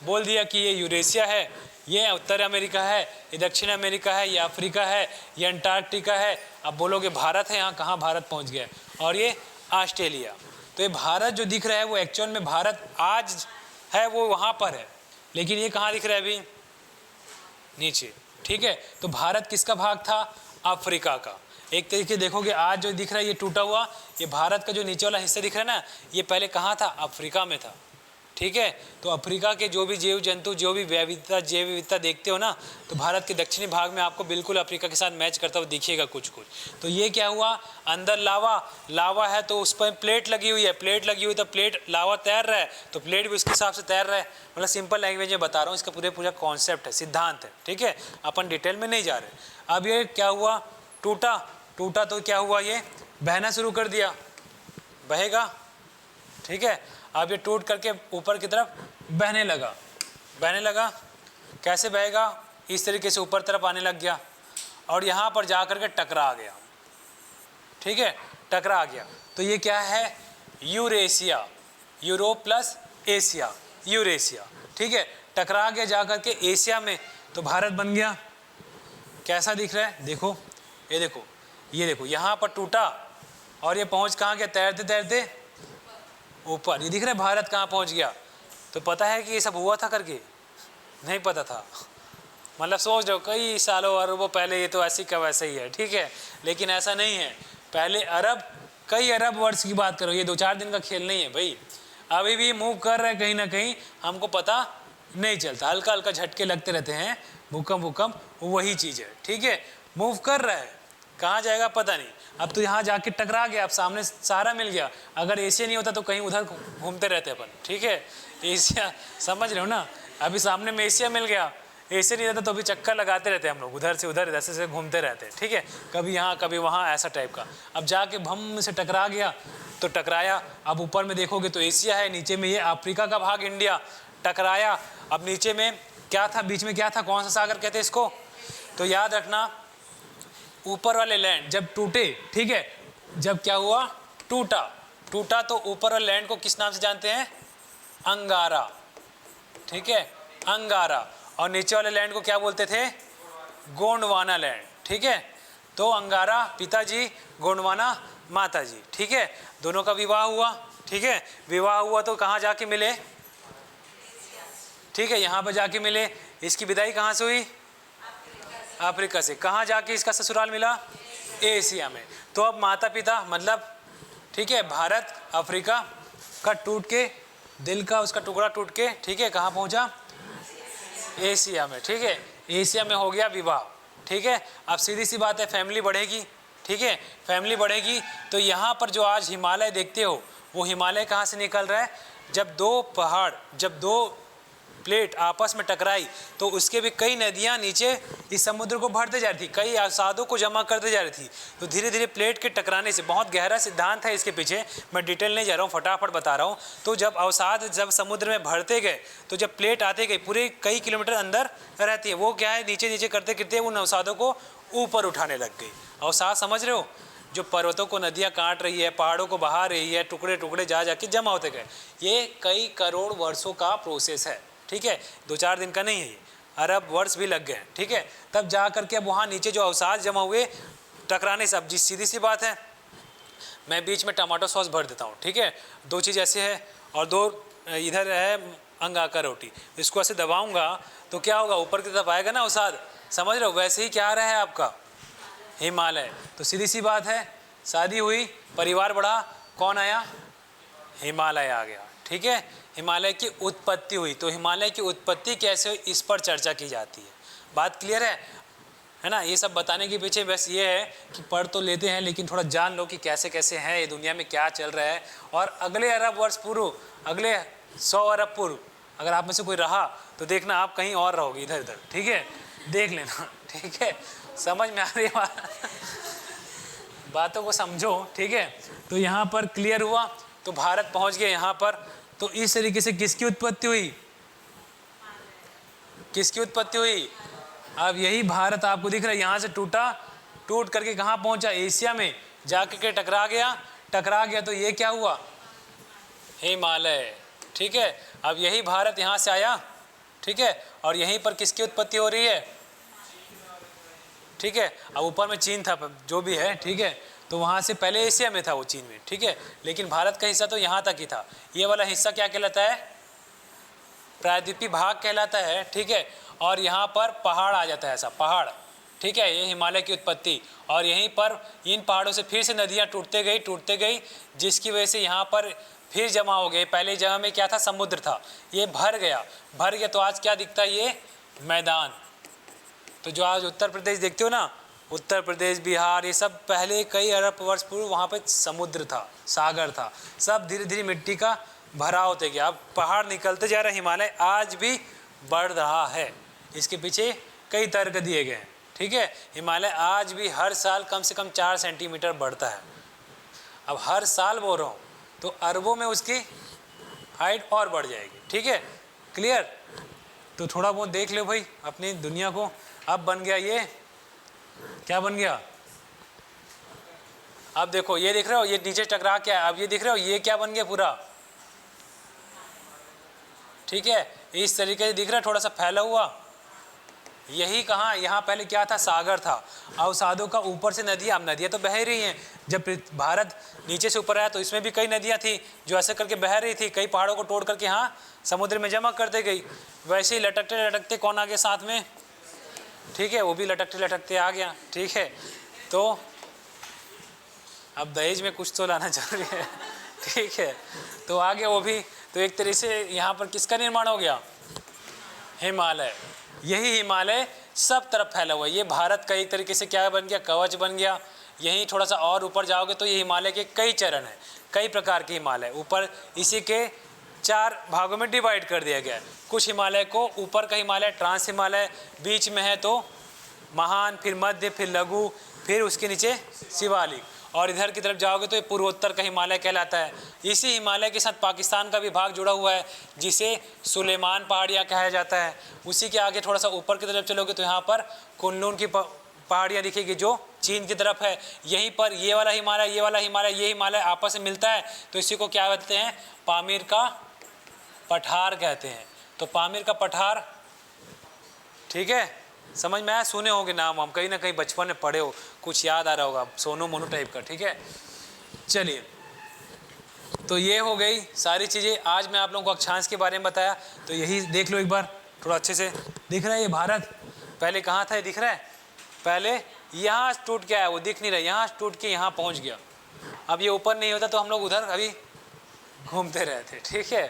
बोल दिया कि ये यूरेशिया है, ये उत्तर अमेरिका है, ये दक्षिण अमेरिका है, ये अफ्रीका है, ये अंटार्कटिका है। अब बोलोगे भारत है यहाँ, कहाँ भारत पहुँच गया? और ये ऑस्ट्रेलिया। तो ये भारत जो दिख रहा है वो एक्चुअल में भारत आज है वो वहाँ पर है, लेकिन ये कहाँ दिख रहा है अभी? नीचे, ठीक है। तो भारत किसका भाग था? अफ्रीका का। एक तरीके देखोगे आज जो दिख रहा है ये टूटा हुआ, ये भारत का जो नीचे वाला हिस्सा दिख रहा है ना, ये पहले कहाँ था? अफ्रीका में था, ठीक है। तो अफ्रीका के जो भी जीव जंतु, जो भी विविधता, जैव विविधता देखते हो ना, तो भारत के दक्षिणी भाग में आपको बिल्कुल अफ्रीका के साथ मैच करता हुआ दिखिएगा कुछ कुछ। तो ये क्या हुआ? अंदर लावा है, तो उस पर प्लेट लगी हुई है, प्लेट लगी हुई तो प्लेट लावा तैर रहा है, तो प्लेट भी उसके हिसाब से तैर रहा है। मतलब सिंपल लैंग्वेज में बता रहा हूँ, इसका पूरा कॉन्सेप्ट है, सिद्धांत है, ठीक है। अपन डिटेल में नहीं जा रहे। अब ये क्या हुआ? टूटा तो क्या हुआ? ये बहना शुरू कर दिया, बहेगा, ठीक है। अब ये टूट करके ऊपर की तरफ बहने लगा। कैसे बहेगा? इस तरीके से ऊपर तरफ आने लग गया और यहाँ पर जा करके टकरा गया, ठीक है, टकरा गया। तो ये क्या है? Eurasia, Europe plus Asia, Eurasia, ठीक है। टकरा गया जा करके एशिया में, तो भारत बन गया। कैसा दिख रहा है? देखो, ये देखो यहाँ पर टूटा और ये पहुँच कहाँ गया? तैरते तैरते ऊपर। ये दिख रहा है भारत कहाँ पहुँच गया। तो पता है कि ये सब हुआ था करके? नहीं पता था। मतलब सोच रहे हो कई सालों अरबों पहले ये तो ऐसी का वैसे ही है, ठीक है। लेकिन ऐसा नहीं है, पहले कई अरब वर्ष की बात करो, ये 2-4 दिन का खेल नहीं है भाई। अभी भी मूव कर रहे हैं कहीं ना कहीं, हमको पता नहीं चलता, हल्का हल्का झटके लगते रहते हैं, भूकंप वही चीज़ है, ठीक है। मूव कर रहा है, कहाँ जाएगा पता नहीं। अब तो यहाँ जाके टकरा गया, अब सामने सहारा मिल गया। अगर एशिया नहीं होता तो कहीं उधर घूमते रहते अपन, ठीक है। एशिया समझ रहे हो ना, अभी सामने में एशिया मिल गया, एशिया नहीं रहता तो अभी चक्कर लगाते रहते हम लोग, उधर से उधर ऐसे से घूमते रहते, ठीक है। कभी यहाँ कभी वहाँ, ऐसा टाइप का। अब जाके भम से टकरा गया, तो टकराया। अब ऊपर में देखोगे तो एशिया है, नीचे में ये अफ्रीका का भाग इंडिया, टकराया। अब नीचे में क्या था? बीच में क्या था? कौन सा सागर कहते हैं इसको? तो याद रखना, ऊपर वाले लैंड जब टूटे, ठीक है, जब क्या हुआ? टूटा तो ऊपर वाले लैंड को किस नाम से जानते हैं? अंगारा, ठीक है, अंगारा। और नीचे वाले लैंड को क्या बोलते थे? गोंडवाना लैंड, ठीक है। तो अंगारा पिताजी, गोंडवाना माताजी, ठीक है। दोनों का विवाह हुआ, ठीक है। विवाह हुआ तो कहाँ जाके मिले? ठीक है, यहाँ पर जाके मिले। इसकी विदाई कहाँ से हुई? अफ्रीका से। कहाँ जाके इसका ससुराल मिला? एशिया में। तो अब माता पिता मतलब, ठीक है, भारत अफ्रीका का टूट के, दिल का उसका टुकड़ा टूट के, ठीक है, कहाँ पहुँचा? एशिया में, ठीक है। एशिया में हो गया विवाह, ठीक है। अब सीधी सी बात है, फैमिली बढ़ेगी, ठीक है, फैमिली बढ़ेगी। तो यहाँ पर जो आज हिमालय देखते हो, वो हिमालय कहाँ से निकल रहा है? जब दो प्लेट आपस में टकराई तो उसके भी कई नदियाँ नीचे इस समुद्र को भरते जा रही थी, कई अवसादों को जमा करते जा रही थी। तो धीरे धीरे प्लेट के टकराने से, बहुत गहरा सिद्धांत है इसके पीछे, मैं डिटेल नहीं जा रहा हूँ, फटाफट बता रहा हूँ। तो जब अवसाद जब समुद्र में भरते गए, तो जब प्लेट आते गए, पूरे कई किलोमीटर अंदर रहती है, वो क्या है, नीचे नीचे करते करते उन अवसादों को ऊपर उठाने लग गई। अवसाद समझ रहे हो? जो पर्वतों को नदियाँ काट रही है, पहाड़ों को बहा रही है, टुकड़े टुकड़े जा जाके जमा होते गए। ये कई करोड़ वर्षों का प्रोसेस है, ठीक है, 2-4 दिन का नहीं है, ये अरब वर्ष भी लग गए, ठीक है। तब जा करके अब वहाँ नीचे जो अवसाद जमा हुए, टकराने से, अब जी सीधी सी बात है, मैं बीच में टमाटो सॉस भर देता हूँ, ठीक है। 2 चीज़ ऐसे है और 2 इधर है अंगाकार रोटी, इसको ऐसे दबाऊँगा तो क्या होगा? ऊपर की तरफ आएगा ना अवसाद, समझ रहे हो? वैसे ही क्या आ रहा है आपका? हिमालय। तो सीधी सी बात है, शादी हुई, परिवार बढ़ा, कौन आया? हिमालय आ गया, ठीक है। हिमालय की उत्पत्ति हुई। तो हिमालय की उत्पत्ति कैसे हुई, इस पर चर्चा की जाती है। बात क्लियर है ना? ये सब बताने के पीछे बस ये है कि पढ़ तो लेते हैं, लेकिन थोड़ा जान लो कि कैसे कैसे है ये दुनिया में, क्या चल रहा है। और अगले अरब वर्ष पूर्व, अगले 100 अरब पूर्व अगर आप में से कोई रहा तो देखना आप कहीं और रहोगे, इधर इधर, ठीक है, देख लेना, ठीक है। समझ में आ रही है बातों को समझो, ठीक है। तो यहाँ पर क्लियर हुआ, तो भारत पहुंच गए यहाँ पर। तो इस तरीके से किसकी उत्पत्ति हुई, किसकी उत्पत्ति हुई? अब यही भारत आपको दिख रहा है, यहाँ से टूटा, टूट करके कहाँ पहुंचा? एशिया में जाके के टकरा गया, टकरा गया तो ये क्या हुआ? हिमालय। ठीक है, अब यही भारत यहाँ से आया, ठीक है, और यहीं पर किसकी उत्पत्ति हो रही है? ठीक है, अब ऊपर में चीन था जो भी है, ठीक है, तो वहाँ से पहले एशिया में था वो, चीन में, ठीक है, लेकिन भारत का हिस्सा तो यहाँ तक ही था। ये वाला हिस्सा क्या कहलाता है? प्रायद्वीपीय भाग कहलाता है, ठीक है, और यहाँ पर पहाड़ आ जाता है, ऐसा पहाड़, ठीक है, ये हिमालय की उत्पत्ति। और यहीं पर इन पहाड़ों से फिर से नदियाँ टूटते गई, जिसकी वजह से यहाँ पर फिर जमा हो गए। पहले जगह में क्या था? समुद्र था, ये भर गया तो आज क्या दिखता है? ये मैदान। तो जो आज उत्तर प्रदेश देखते हो ना, उत्तर प्रदेश, बिहार, ये सब पहले कई अरब वर्ष पूर्व वहाँ पे समुद्र था, सागर था, सब धीरे धीरे मिट्टी का भराव होते गया। अब पहाड़ निकलते जा रहे, हिमालय आज भी बढ़ रहा है, इसके पीछे कई तर्क दिए गए हैं, ठीक है। हिमालय आज भी हर साल कम से कम 4 सेंटीमीटर बढ़ता है। अब हर साल बोल रहा हूँ, तो अरबों में उसकी हाइट और बढ़ जाएगी, ठीक है, क्लियर। तो थोड़ा बहुत देख लो भाई अपनी दुनिया को। अब बन गया ये, क्या बन गया? अब देखो ये देख रहे हो, ये नीचे टकरा क्या है? अब ये दिख रहे हो, ये क्या बन गया पूरा? ठीक है, इस तरीके से दिख रहा है, थोड़ा सा फैला हुआ। यही कहाँ, यहाँ पहले क्या था? सागर था। अवसादों का ऊपर से नदियाँ, अब नदियाँ तो बह रही हैं। जब भारत नीचे से ऊपर आया तो इसमें भी कई नदियाँ थी जो ऐसे करके बह रही थी, कई पहाड़ों को तोड़ करके यहाँ समुद्र में जमा करते गई। वैसे ही लटकते लटकते कौन आ गया साथ में? ठीक है, वो भी लटकते लटकते आ गया, ठीक है। तो अब दहेज में कुछ तो लाना जरूरी है, ठीक है, तो आ गया वो भी। तो एक तरीके से यहाँ पर किसका निर्माण हो गया? हिमालय। यही हिमालय सब तरफ फैला हुआ है। ये भारत का एक तरीके से क्या बन गया? कवच बन गया। यहीं थोड़ा सा और ऊपर जाओगे तो ये हिमालय के कई चरण हैं, कई प्रकार के हिमालय। ऊपर इसी के 4 भागों में डिवाइड कर दिया गया है। कुछ हिमालय को, ऊपर का हिमालय ट्रांस हिमालय, बीच में है तो महान, फिर मध्य, फिर लघु, फिर उसके नीचे शिवालिक, और इधर की तरफ जाओगे तो ये पूर्वोत्तर का हिमालय कहलाता है। इसी हिमालय के साथ पाकिस्तान का भी भाग जुड़ा हुआ है, जिसे सुलेमान पहाड़ियाँ कहा जाता है। उसी के आगे थोड़ा सा ऊपर की तरफ चलोगे तो यहाँ पर कुनलुन की पहाड़ियाँ दिखेगी जो चीन की तरफ है। यहीं पर ये वाला हिमालय, ये वाला हिमालय, ये हिमालय आपस में मिलता है, तो इसी को क्या कहते हैं? पामीर का पठार कहते हैं। तो पामीर का पठार, ठीक है, समझ में आया? सुने होंगे नाम, हम कहीं ना कहीं बचपन में पढ़े हो, कुछ याद आ रहा होगा, सोनू मोनू टाइप का, ठीक है। चलिए, तो ये हो गई सारी चीज़ें। आज मैं आप लोगों को अक्षांश के बारे में बताया, तो यही देख लो एक बार थोड़ा अच्छे से। दिख रहा है ये भारत पहले कहाँ था? ये दिख रहा है, पहले यहाँ टूट के आया, वो दिख नहीं रहा, यहाँ टूट के यहाँ पहुँच गया। अब ये ऊपर नहीं होता तो हम लोग उधर अभी घूमते रहते, ठीक है।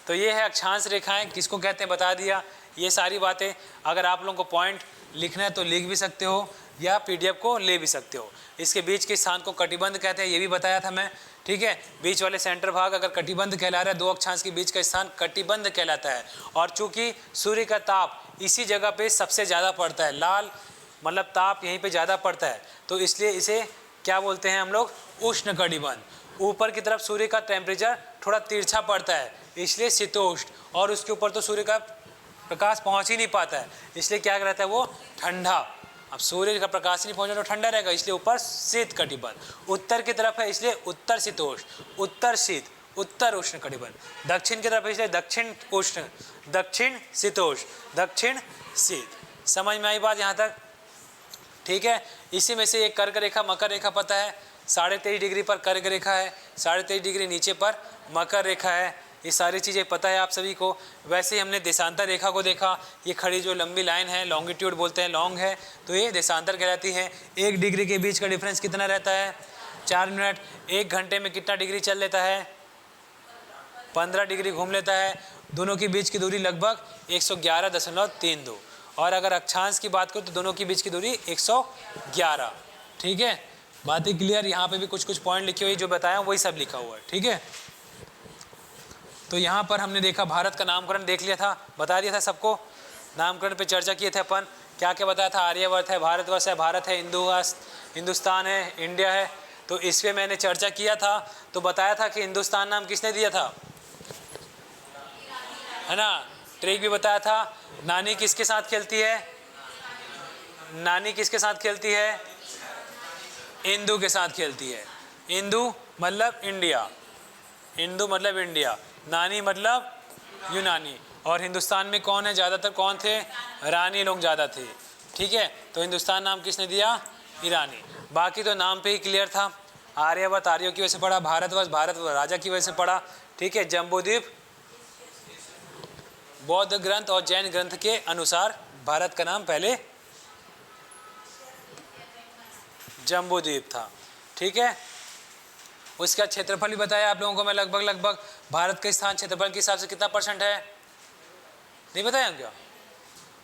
तो ये है अक्षांश रेखाएं, किसको कहते हैं बता दिया। ये सारी बातें अगर आप लोगों को पॉइंट लिखना है तो लिख भी सकते हो, या पीडीएफ को ले भी सकते हो। इसके बीच के स्थान को कटिबंध कहते हैं, ये भी बताया था मैं, ठीक है। बीच वाले सेंटर भाग अगर कटिबंध कहला रहा है, 2 अक्षांश के बीच का स्थान कटिबंध कहलाता है। और चूंकि सूर्य का ताप इसी जगह पे सबसे ज़्यादा पड़ता है, लाल मतलब ताप यहीं पे ज़्यादा पड़ता है, तो इसलिए इसे क्या बोलते हैं हम लोग? उष्ण कटिबंध। ऊपर की तरफ सूर्य का टेम्परेचर थोड़ा तिरछा पड़ता है, इसलिए शीतोष्ण, और उसके ऊपर तो सूर्य का प्रकाश पहुंच ही नहीं पाता है, इसलिए क्या रहता है वो? ठंडा। अब सूर्य का प्रकाश नहीं पहुंचा तो ठंडा रहेगा, इसलिए ऊपर शीत कटिबंध। उत्तर की तरफ है इसलिए उत्तर शीतोष्ण, उत्तर शीत, उत्तर उष्ण कटिबंध। दक्षिण की तरफ है इसलिए दक्षिण उष्ण, दक्षिण शीतोष्ण, दक्षिण शीत। समझ में आई बात यहाँ तक? ठीक है। इसी में से एक कर्क रेखा, मकर रेखा पता है, 23.5 डिग्री पर कर्क रेखा है, 23.5 डिग्री नीचे पर मकर रेखा है। ये सारी चीज़ें पता है आप सभी को। वैसे ही हमने देशांतर रेखा को देखा, ये खड़ी जो लंबी लाइन है, लॉन्गिट्यूड बोलते हैं, लॉन्ग है, तो ये देशांतर कहलाती है। 1 डिग्री के बीच का डिफरेंस कितना रहता है? 4 मिनट। 1 घंटे में कितना डिग्री चल लेता है? 15 डिग्री घूम लेता है। दोनों के बीच की दूरी लगभग 111.32। और अगर अक्षांश की बात करूँ तो दोनों के बीच की दूरी 111। ठीक है, बातें क्लियर? यहाँ पे भी कुछ कुछ पॉइंट लिखे हुए जो बताया वही सब लिखा हुआ है। ठीक है, तो यहाँ पर हमने देखा भारत का नामकरण देख लिया था, बता दिया था सबको। नामकरण पे चर्चा किए थे अपन, क्या क्या बताया था? आर्यवर्त है, भारतवर्ष है, भारत है, हिंदुस्तान है, इंडिया है। तो इस पे मैंने चर्चा किया था, तो बताया था कि हिंदुस्तान नाम किसने दिया था, है ना। ट्रिक भी बताया था। नानी किसके साथ खेलती है, नानी किसके साथ खेलती है, इंदू के साथ खेलती है। इंदू मतलब इंडिया, इंदू मतलब इंडिया, नानी मतलब यूनानी। और हिंदुस्तान में कौन है ज़्यादातर, कौन थे, रानी लोग ज़्यादा थे, ठीक है। तो हिंदुस्तान नाम किसने दिया, ईरानी। बाकी तो नाम पे ही क्लियर था। आर्यवर्त आर्यों की वजह से पढ़ा, भारतवर्ष भारतवर्ष राजा की वजह से पढ़ा, ठीक है। जम्बूद्वीप बौद्ध ग्रंथ और जैन ग्रंथ के अनुसार भारत का नाम पहले जम्बूद्वीप था, ठीक है। उसका क्षेत्रफल भी बताया आप लोगों को मैं लगभग भारत का स्थान क्षेत्रफल के हिसाब से कितना % है, नहीं बताया क्या।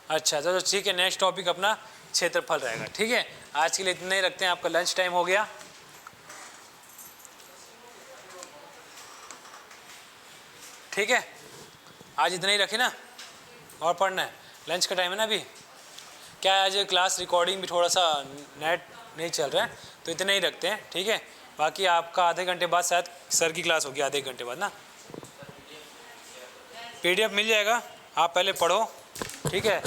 अच्छा तो ठीक है, नेक्स्ट टॉपिक अपना क्षेत्रफल रहेगा, ठीक है। आज के लिए इतना ही रखते हैं, आपका लंच टाइम हो गया, ठीक है। आज इतना ही रखें ना, और पढ़ना है, लंच का टाइम है ना अभी। क्या है आज क्लास रिकॉर्डिंग भी थोड़ा सा नेट नहीं चल रहा है, तो इतना ही रखते हैं, ठीक है। बाकी आपका आधे घंटे बाद शायद सर की क्लास होगी, आधे घंटे बाद ना PDF मिल जाएगा, आप पहले पढ़ो, ठीक है।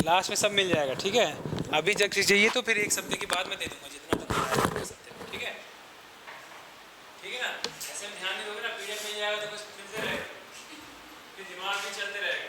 लास्ट में सब मिल जाएगा, ठीक है। अभी जब चाहिए तो फिर एक हफ्ते के बाद में दे दूंगा, जितना तक दे सकते हैं, ठीक है, ठीक है ना। ऐसे में ध्यान नहीं दोगे ना, PDF मिल जाएगा तो बस फिर से रहेगा, फिर दिमाग में चलते रहेगा।